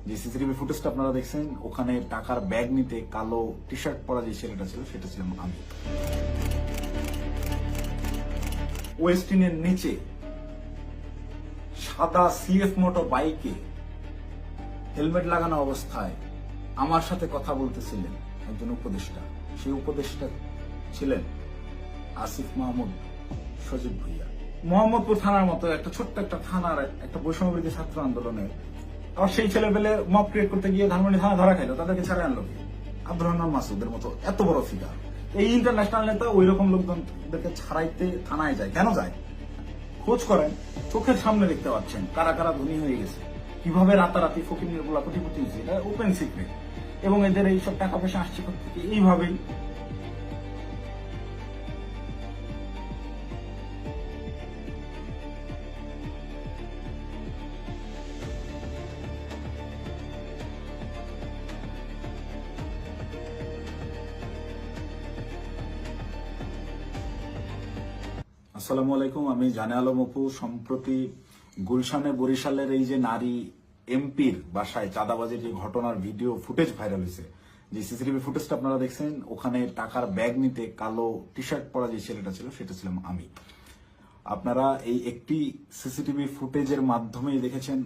যে সিসিটিভি ফুটেজটা আপনারা দেখছেন, ওখানে টাকার ব্যাগ নিতে কালো টি শার্ট পরা যে ছেলেটা ছিল সেটা ছিলাম আমি। ওয়েস্টিনের নিচে সাদা সিএফ মোটর বাইকে হেলমেট লাগানো অবস্থায় আমার সাথে কথা বলতেছিলেন একজন উপদেষ্টা। সেই উপদেষ্টা ছিলেন আসিফ মাহমুদ সজীব ভুইয়া। মোহাম্মদপুর থানার মতো একটা ছোট্ট একটা থানার একটা বৈষম্যবিরোধী ছাত্র আন্দোলনের আবার সেই ছেলেপেলে মব ক্রিয়েট করতে গিয়ে ধানমন্ডি থানা ধরা খাইলো, তাদেরকে ছাড়ে আনলো কি? আব্দুর রহমান মাসুদের মতো এত বড় ফিগার, এই ইন্টারন্যাশনাল নেতা ওই রকম লোকজনদেরকে ছাড়াইতে থানায় যায়। কেন যায়? খোঁজ করেন, চোখের সামনে দেখতে পাচ্ছেন কারা কারা ধনী হয়ে গেছে, কিভাবে রাতারাতি ফকির নির্মলা কোটিপতি হয়েছে, এটা ওপেন সিক্রেট। এবং এদের এইসব টাকা পয়সা আসছে থেকে এইভাবেই। আসসালামু আলাইকুম, আমি জানে আলম অপু। সম্প্রতি গুলশানে বরিশালের এই যে নারী এমপির বাসায় চাঁদাবাজির যে ঘটনার ভিডিও ফুটেজ ভাইরাল হয়েছে, যে সিসিটিভি ফুটেজটা আপনারা দেখছেন, ওখানে টাকার ব্যাগ নিতে কালো টি শার্ট পরা যে ছেলেটা ছিল সেটা ছিলাম আমি। আপনারা এই একটি সিসিটিভি ফুটেজের মাধ্যমেই দেখেছেন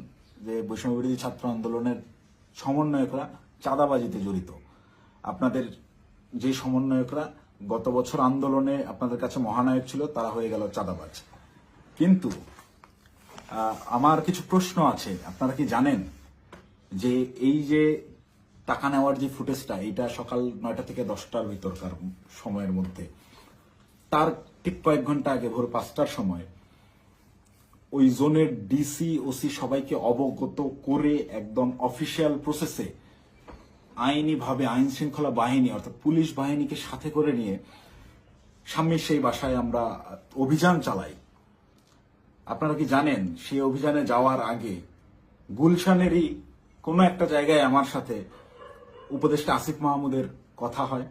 যে বৈষম্যবিরোধী ছাত্র আন্দোলনের সমন্বয়করা চাঁদাবাজিতে জড়িত। আপনাদের যে সমন্বয়করা গত বছর আন্দোলনে আপনাদের কাছে মহানায়ক ছিল, তারা হয়ে গেল চাঁদাবাজ। কিন্তু আমার কিছু প্রশ্ন আছে। আপনারা কি জানেন যে এই যে টাকা নেওয়ার যে ফুটেজটা, এটা সকাল 9টা থেকে 10টার ভিতরকার সময়ের মধ্যে, তার ঠিক কয়েক ঘন্টা আগে ভোর 5টার সময় ওই জোনের ডিসি ওসি সবাইকে অবগত করে একদম অফিসিয়াল প্রসেসে আইনিভাবে আইন শৃঙ্খলা বাহিনী অর্থাৎ পুলিশ বাহিনীকে সাথে করে নিয়ে স্বামীর সেই বাসায় আমরা অভিযান চালাই। আপনারা কি জানেন সেই অভিযানে যাওয়ার আগে গুলশানেরই কোনো একটা জায়গায় আমার সাথে উপদেষ্টা আসিফ মাহমুদের কথা হয়?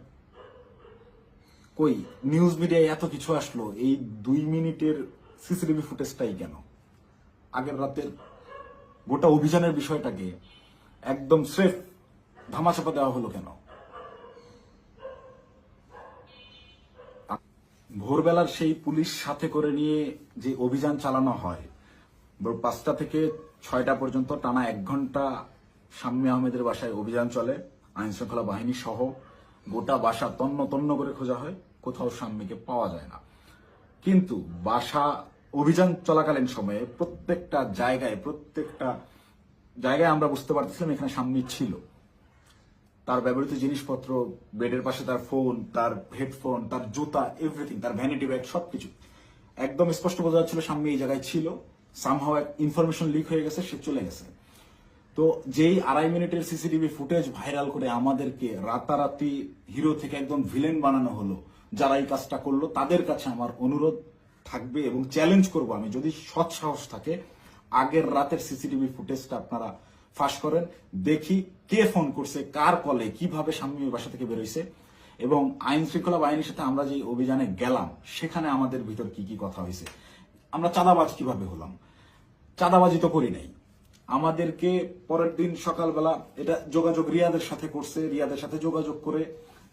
কই নিউজ মিডিয়ায় এত কিছু আসলো, এই 2 মিনিটের সিসিটিভি ফুটেজটাই কেন? আগের রাতের গোটা অভিযানের বিষয়টাকে একদম স্রেফ ধামাচাপা দেওয়া হলো কেন? ভোরবেলার সেই পুলিশ সাথে করে নিয়ে যে অভিযান চালানো হয়, 5টা থেকে 6টা পর্যন্ত টানা 1 ঘন্টা শাম্মী আহমেদের বাসায় অভিযান চলে, আইন শৃঙ্খলা বাহিনী সহ গোটা বাসা তন্ন তন্ন করে খোঁজা হয়, কোথাও শাম্মীকে পাওয়া যায় না। কিন্তু বাসা অভিযান চলাকালীন সময়ে প্রত্যেকটা জায়গায় আমরা বুঝতে পারতেছিলাম এখানে শাম্মী ছিল। তার ব্যবহৃত জিনিসপত্র, বেডের পাশে তার ফোন, তার হেডফোন, তার জুতা, এভরিথিং, তার ভ্যানিটি ব্যাগ, সবকিছু একদম স্পষ্ট বোঝা যাচ্ছিল শাম্মী এই জায়গায় ছিল। সামহাও ইনফরমেশন লিক হয়ে গেছে, সে চলে গেছে। তো যেই 2.5 মিনিটের সিসিটিভি ফুটেজ ভাইরাল করে আমাদেরকে রাতারাতি হিরো থেকে একদম ভিলেন বানানো হলো, যারা এই কাজটা করলো তাদের কাছে আমার অনুরোধ থাকবে এবং চ্যালেঞ্জ করব আমি, যদি সৎ সাহস থাকে আগের রাতের সিসিটিভি ফুটেজটা আপনারা ফাঁস করেন, দেখি কে ফোন করছে, কার কলে, কিভাবে শাম্মীর বাসা থেকে বেরোইছে, এবং আইন শৃঙ্খলা বাহিনীর সাথে আমরা যে অভিযানে গেলাম সেখানে আমাদের ভিতর কি কি কথা হয়েছে, আমরা চাঁদাবাজ কিভাবে হলাম। চাঁদাবাজি তো করি নাই। আমাদেরকে পরের দিন সকালবেলা এটা যোগাযোগ রিয়াদের সাথে করছে, রিয়াদের সাথে যোগাযোগ করে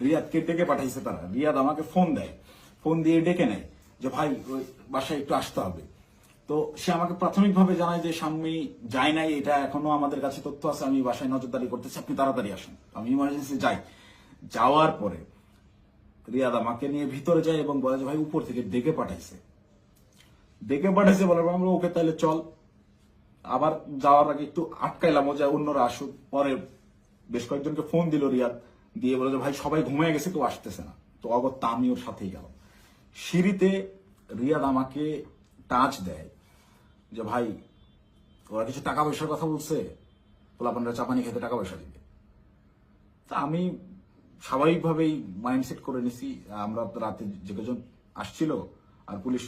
রিয়াদকে ডেকে পাঠাইছে তারা। রিয়াদ আমাকে ফোন দেয়, ফোন দিয়ে ডেকে নেয় যে ভাই ওই বাসায় একটু আসতে হবে। তো সে আমাকে প্রাথমিকভাবে জানায় যে শাম্মী যায় নাই, এটা এখনো আমাদের কাছে তথ্য আছে, আমি বাসায় নজরদারি করতেছি, আপনি তাড়াতাড়ি আসুন। আমি ইমার্জেন্সি যাই। যাওয়ার পরে রিয়াদ আমাকে নিয়ে ভিতরে যায় এবং বলে যে ভাই উপর থেকে ডেকে পাঠাইছে বলার পর আমরা ওকে তাহলে চল। আবার যাওয়ার আগে একটু আটকাইলাম যে অন্যরা আসুক। পরে বেশ কয়েকজনকে ফোন দিল রিয়াদ, দিয়ে বলে যে ভাই সবাই ঘুমিয়ে গেছে, কেউ আসতেছে না। তো অগত্যা আমি ওর সাথেই গেলাম। সিঁড়িতে রিয়াদ আমাকে টাচ দেয় যে ভাই ওরা কিছু টাকা পয়সার কথা বলছে, পোলাপানরা চাপানি খেতে টাকা পয়সা দিবে। তা আমি স্বাভাবিকভাবেই মাইন্ডসেট করে নিছি, আমরা রাতে যে কজন আসছিল আর পুলিশ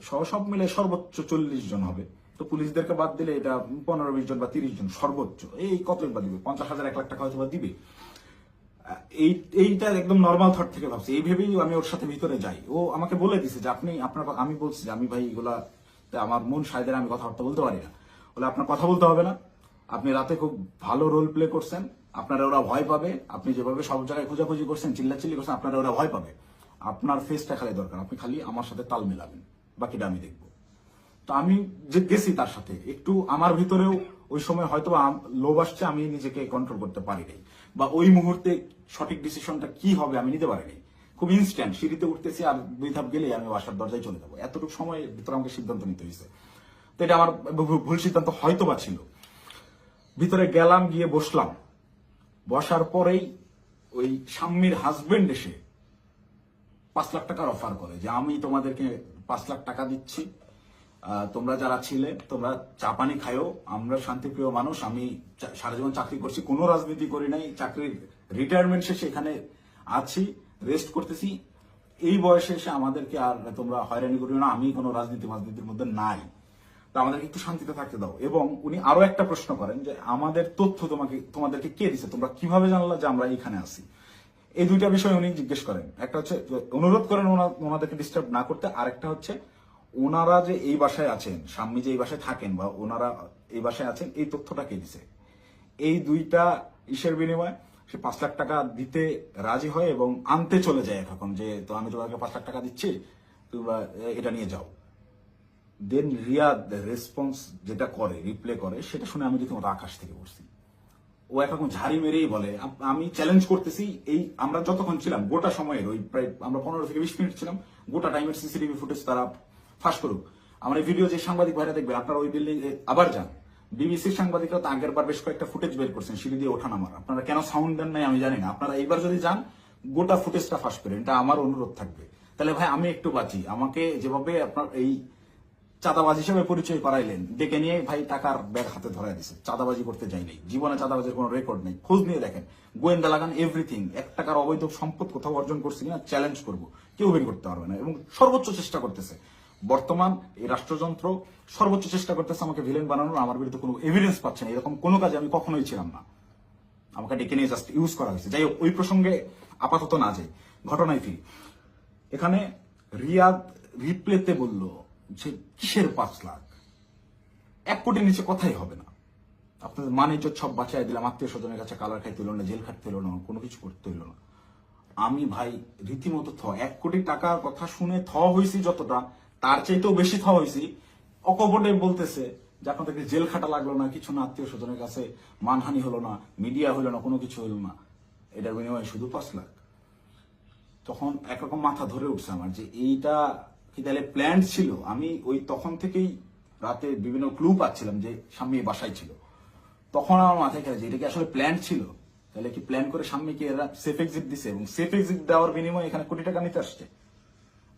সহ সব মিলে সর্বোচ্চ 40 জন হবে। তো পুলিশদেরকে বাদ দিলে এটা 15-20 জন বা 30 জন সর্বোচ্চ। এই কতই বা দিবে, 50,000 1 লাখ টাকা হয়তো বা দিবে। এইটা একদম নর্মাল থট থেকে ভাবছি। এই ভেবেই আমি ওর সাথে ভিতরে যাই। ও আমাকে বলে দিছে যে আমি বলছি যে আমি ভাই এগুলা আমার মন সাইদের আমি কথাবার্তা বলতে পারি না, বলে আপনার কথা বলতে হবে না, আপনি রাতে খুব ভালো রোল প্লে করছেন, আপনারা ওরা ভয় পাবে। আপনি যেভাবে সব জায়গায় খোঁজাখুঁজি করছেন, চিল্লাচিল্লি করছেন, আপনারা ওরা ভয় পাবে। আপনার ফেসটা খালি দরকার, আপনি খালি আমার সাথে তাল মেলাবেন, বাকিটা আমি দেখবো। তো আমি যে গেছি তার সাথে, একটু আমার ভিতরেও ওই সময় হয়তো লোভ আসছে, আমি নিজেকে কন্ট্রোল করতে পারি নাই, বা ওই মুহূর্তে সঠিক ডিসিশনটা কি হবে আমি নিতে পারি নাই। খুব ইনস্ট্যান্ট, সিঁড়িতে উঠতেছি আর 2 ধাপ গেলেই আমি বাসার দরজায় চলে যাবো, এতটুকু সময়ের ভিতরে আমাকে সিদ্ধান্ত নিতে হয়েছে। তো এটা আমার ভুল সিদ্ধান্ত হয়তো বা ছিল। ভিতরে গেলাম, গিয়ে বসলাম। বসার পরেই ওই শাম্মীর হাজবেন্ড এসে 5 লাখ টাকার অফার করে যে আমি তোমাদেরকে 5 লাখ টাকা দিচ্ছি, তোমরা যারা ছিলে তোমরা চা পানি খায়ও, আমরা শান্তিপ্রিয় মানুষ, আমি সারা জীবন চাকরি করছি, কোনো রাজনীতি করি নাই, চাকরির রিটায়ারমেন্ট শেষে এখানে আছি, রেস্ট করতেছি, এই বয়সে এসে আমাদেরকে আর তোমরা হয়রানি করিও না, আমি কোনো রাজনীতির মধ্যে নাই, তো আমাদেরকে একটু শান্তিতে থাকতে দাও। এবং উনি আরো একটা প্রশ্ন করেন যে আমাদের তথ্য তোমাদেরকে কে দিছে, তোমরা কিভাবে জানলা যে আমরা এখানে আছি। এই দুইটা বিষয় উনি জিজ্ঞেস করেন। একটা হচ্ছে অনুরোধ করেন ওনাদেরকে ডিস্টার্ব না করতে, আর একটা হচ্ছে ওনারা যে এই বাসায় আছেন, স্বামী যে এই বাসায় থাকেন বা ওনারা এই বাসায় আছেন, এই তথ্যটা কে দিছে। এই দুইটা ইসের বিনিময়ে সে 5 লাখ টাকা দিতে রাজি হয় এবং আনতে চলে যায় এখন, যে তো আমি তোমাকে 5 লাখ টাকা দিচ্ছি, তোমরা এটা নিয়ে যাও। দেন রিয়াদ রেসপন্স যেটা করে, রিপ্লে করে, সেটা শুনে আমি রীতিমতো আকাশ থেকে পড়ছি। ও একরকম ঝাড়ি মেরেই বলে আমি চ্যালেঞ্জ করতেছি, এই আমরা যতক্ষণ ছিলাম গোটা সময়ের ওই প্রায় আমরা 15 থেকে 20 মিনিট ছিলাম, গোটা টাইমের সিসিটিভি ফুটেজ তারা ফাঁস করুক। আমার এই ভিডিও যে সাংবাদিক ভাইরা দেখবেন, আপনারা ওই বিল্ডিং আবার যান, বিবিসির সাংবাদিকরা তো আগের বার বেশ কয়েকটা ফুটেজ বের করছেন সিঁড়ি দিয়ে ওঠা নামার, আপনারা কেন সাউন্ড দেন নাই আমি জানি না। আপনারা এইবার যদি যান গোটা ফুটেজটা ফাঁস করেন, এটা আমার অনুরোধ থাকবে। তাহলে ভাই আমি একটু বাঁচি। আমাকে যেভাবে আপনার এই চাঁদাবাজ হিসেবে পরিচয় করাইলেন, ডেকে নিয়ে ভাই টাকার ব্যাগ হাতে ধরাই দিছে, চাঁদাবাজি করতে যাই নাই, জীবনে চাঁদাবাজির কোনো রেকর্ড নেই, খোঁজ নিয়ে দেখেন, গোয়েন্দা লাগান, এভরিথিং। 1 টাকার অবৈধ সম্পদ কোথাও অর্জন করছি কিনা চ্যালেঞ্জ করব, কেউ বের করতে পারবে না। এবং সর্বোচ্চ চেষ্টা করতেছে বর্তমান এই রাষ্ট্রযন্ত্র, সর্বোচ্চ চেষ্টা করতেছে আমাকে ভিলেন বানানোর। আমার বিরুদ্ধে কোনো এভিডেন্স পাচ্ছে না, এরকম কোনো কাজে আমি কখনোই ছিলাম না, আমাকে ডেকে নিয়ে জাস্ট ইউজ করা হয়েছে। যাই হোক, ওই প্রসঙ্গে আপাতত না যাই, ঘটনায় ফিরি। এখানে রিয়াদ রিপ্লেতে বলল যে কিসের 5 লাখ, 1 কোটির নিচে কথাই হবে না, আপনাদের মানে সব বাঁচাই দিলাম, আত্মীয় স্বজনের কাছে কালার খাইতে হলো না, জেল খাটতে হলো না, কোনো কিছু করতে হলো না। আমি ভাই রীতিমতো 1 কোটি টাকার কথা শুনে হয়েছি যতটা, তার চাইতেও বেশি হয়েছি। অকপটে বলতেছে যে আপনাদেরকে জেল খাটা লাগলো না, কিছু না, আত্মীয় স্বজনের কাছে মানহানি হলো না, মিডিয়া হলো না, কোনো কিছু হলো না, এটার বিনিময়ে শুধু 5 লাখ। তখন একরকম মাথা ধরে উঠছে আমার যে এইটা কি তাহলে প্ল্যান ছিল। আমি ওই তখন থেকেই রাতে বিভিন্ন ক্লু পাচ্ছিলাম যে স্বামী বাসায় ছিল। তখন আমার মাথায় খেলে যে এটা কি আসলে প্ল্যান ছিল, তাহলে কি প্ল্যান করে স্বামীকে এরা সেফ এক্সিট দিছে এবং সেফ এক্সিট দেওয়ার বিনিময়ে এখানে কোটি টাকা নিতে আসছে।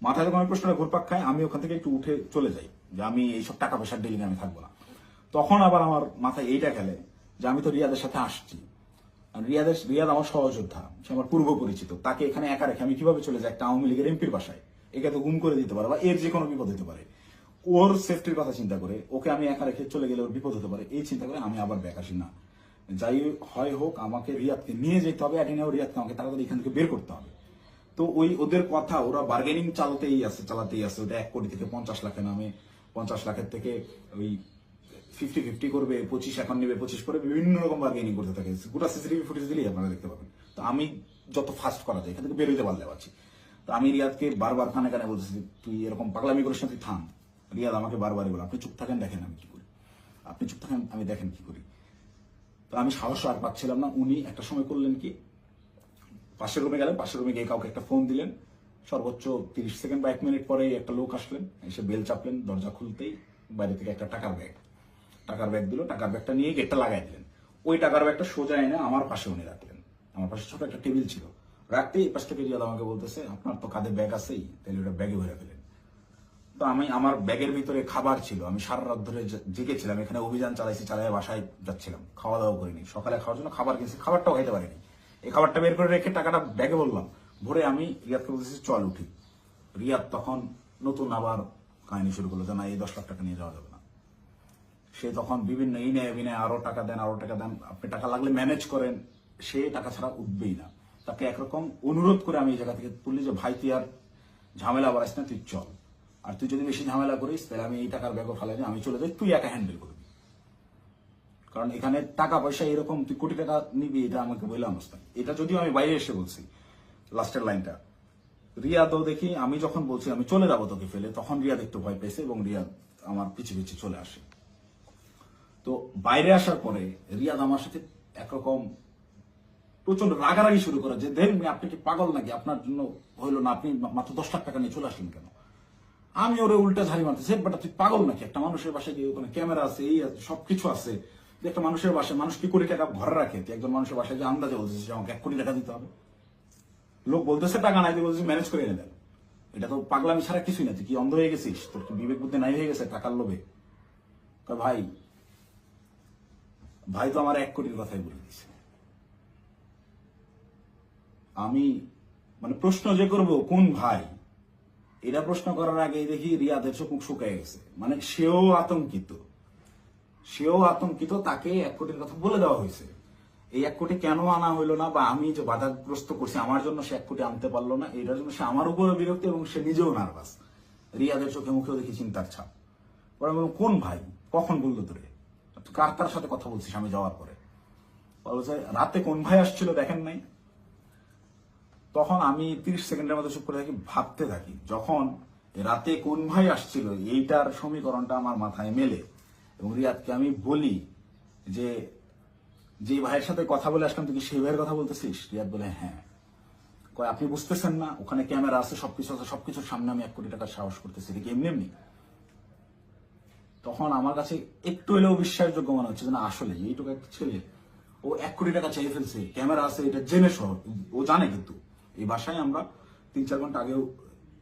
মাথায় যখন আমি প্রশ্নটা ঘুরপাক খায়, আমি ওখান থেকে একটু উঠে চলে যাই যে আমি এইসব টাকা পয়সার ডিলিং আমি থাকবো না। তখন আবার আমার মাথায় এইটা খেলে যে আমি তো রিয়াদের সাথে আসছি, রিয়াদ আমার সহযোদ্ধা, সে আমার পূর্ব পরিচিত, তাকে এখানে একা রেখে আমি কিভাবে চলে যাই একটা আওয়ামী লীগের এমপির বাসায়? একে তো গুম করে দিতে পারে বা এর যে কোনো বিপদ হতে পারে। ওর সেফটির কথা চিন্তা করে ওকে আমি একা রেখে চলে গেলে ওর বিপদ হতে পারে, এই চিন্তা করে আমি আবার ব্যাক আসি না। যাই হয় হোক, আমাকে রিয়াদকে নিয়ে যেতে হবে, রিয়াদকে আমাকে তাড়াতাড়ি এখান থেকে বের করতে হবে। তো ওই ওদের কথা, ওরা বার্গেনিং চালাতেই আছে। ওটা 1 কোটি থেকে 50 লাখে নামে, 50 লাখের থেকে ওই 50-50 করবে, 25 এখন নেবে, 25 করে বিভিন্ন রকম বার্গেনিং করতে থাকে। গোটা সিসিটিভি ফুটেজ দিলেই আপনারা দেখতে পাবেন। তো আমি যত ফাস্ট করা যায় এখান থেকে বেরোতে পারলে পারছি। তো আমি রিয়াদকে বারবার কানে কানে বলতেছি তুই এরকম পাগলামি করিস না, তুই থাম। রিয়াদ আমাকে বারবারই বলে আপনি চুপ থাকেন, দেখেন আমি কি করি, আপনি চুপ থাকেন, আমি দেখেন কি করি। তো আমি সাহস আর পাচ্ছিলাম না। উনি একটা সময় করলেন কি, পাশের রুমে গেলেন, পাশের রুমে গিয়ে কাউকে একটা ফোন দিলেন, সর্বোচ্চ 30 সেকেন্ড বা 1 মিনিট পরেই একটা লোক আসলেন, এসে বেল চাপলেন, দরজা খুলতেই বাইরে থেকে একটা টাকার ব্যাগ দিল, টাকার ব্যাগটা নিয়ে গেটটা লাগাই দিলেন। ওই টাকার ব্যাগটা সোজা এনে আমার পাশে উনি রাখলেন, আমার পাশে ছোট একটা টেবিল ছিল, রাখতেই এই পাশ থেকে রিয়াদ আমাকে বলতেছে আপনার তো কাঁধে ব্যাগ আছেই, তাহলে ওটা ব্যাগে ভরে ফেলেন। তো আমি আমার ব্যাগের ভিতরে খাবার ছিল, আমি সারা রাত ধরে জেগেছিলাম, এখানে অভিযান চালাই বাসায় যাচ্ছিলাম, খাওয়া দাওয়া করিনি, সকালে খাওয়ার জন্য খাবার কিনছি, খাবারটাও খাইতে পারিনি। এই খাবারটা বের করে রেখে টাকাটা ব্যাগে বললাম ভরে, আমি রিয়াদকে বলতেছি চল উঠি। রিয়াদ তখন নতুন আবার কাহিনী শুরু করলো যে না, এই 10 লাখ টাকা নিয়ে যাওয়া যাবে না। সে তখন বিভিন্ন ইনে বিনায় আরো টাকা দেন, আপনি টাকা লাগলে ম্যানেজ করেন, সে টাকা ছাড়া উঠবেই না। তাকে একরকম অনুরোধ করে আমি এই জায়গা থেকে তুললি যে ভাই তুই আর ঝামেলা বাড়াইস না, তুই চল, আর তুই যদি বেশি ঝামেলা করিস তাহলে আমি এই টাকার ব্যাগও ফেলাই, আমি চলে যাই, তুই একা হ্যান্ডেল করবি। কারণ এখানে টাকা পয়সা এরকম তুই কোটি টাকা নিবি এটা আমাকে বলে অবস্থায়, এটা যদিও আমি বাইরে এসে বলছি লাস্টের লাইনটা। রিয়াদও দেখি আমি যখন বলছি আমি চলে যাবো তোকে ফেলে, তখন রিয়াদ একটু ভয় পেয়েছে এবং রিয়াদ আমার পিছে পিছে চলে আসে। তো বাইরে আসার পরে রিয়াদ আমার সাথে একরকম প্রচন্ড রাগারাগি শুরু করে যে দেখেন আপনি কি পাগল নাকি, আপনার জন্য হইলো না, আপনি মাত্র 10 লাখ টাকা নিয়ে চলে আসলেন কেন। আমি ওরে উল্টা ঝাড়ি মারতেছি, বেটা তুই পাগল নাকি, একটা মানুষের বাসায় গিয়ে ওখানে ক্যামেরা আছে, এই আছে, সবকিছু আছে, যে একটা মানুষের বাসায় মানুষ কি কোটি টাকা ঘরে রাখে, তুই একজন মানুষের বাসায় যে আন্দাজে বলতেছিস যে আমাকে 1 কোটি টাকা দিতে হবে। লোক বলতেছে টাকা নাই, তুই বলছিস ম্যানেজ করে এনে দেন। এটা তো পাগলামি ছাড়া কিছুই না, তুই কি অন্ধ হয়ে গেছিস, তোর কি বিবেক বুদ্ধি নাই হয়ে গেছে টাকার লোভে। ভাই ভাই তো আমার 1 কোটির কথাই বলে দিছে। আমি মানে প্রশ্ন যে করব কোন ভাই, এটা প্রশ্ন করার আগে দেখি রিয়াদের চোখ মুখ শুকায় গেছে, মানে সেও আতঙ্কিত, তাকে 1 কোটির কথা বলে দেওয়া হয়েছে। এই 1 কোটি কেন আনা হইলো না, বা আমি যে বাধাগ্রস্ত করছি আমার জন্য সে 1 কোটি আনতে পারলো না, এটার জন্য সে আমার উপরে বিরক্ত এবং সে নিজেও নার্ভাস। রিয়াদের চোখে মুখেও দেখি চিন্তার ছাপ। পরে বললাম কোন ভাই, কখন বললো তোরে, কার সাথে কথা বলছিস আমি যাওয়ার পরে। বলছে রাতে কোন ভাই আসছিল দেখেন নাই। তখন আমি 30 সেকেন্ডের মতো চুপ করে থাকি, ভাবতে থাকি। যখন রাতে কোন ভাই আসছিল এইটার সমীকরণটা আমার মাথায় মেলে এবং রিয়াদকে আমি বলি যে ভাইয়ের সাথে কথা বলে আসলাম তুই কি সেই ভাইয়ের কথা বলতেছিস। রিয়াদ বলে হ্যাঁ। কয় আপনি বুঝতেছেন না, ওখানে ক্যামেরা আছে, সবকিছু আছে, সবকিছুর সামনে আমি 1 কোটি টাকার সাহস করতেছি, এটা কি এমনি। তখন আমার কাছে একটু হলেও বিশ্বাসযোগ্য মনে হচ্ছে যে না আসলে এইটুকু একটা ছেলে, ও 1 কোটি টাকা চেয়ে ফেলছে, ক্যামেরা আছে এটা জেনে সহ, ও জানে। কিন্তু এই বাসায় আমরা 3-4 ঘন্টা আগেও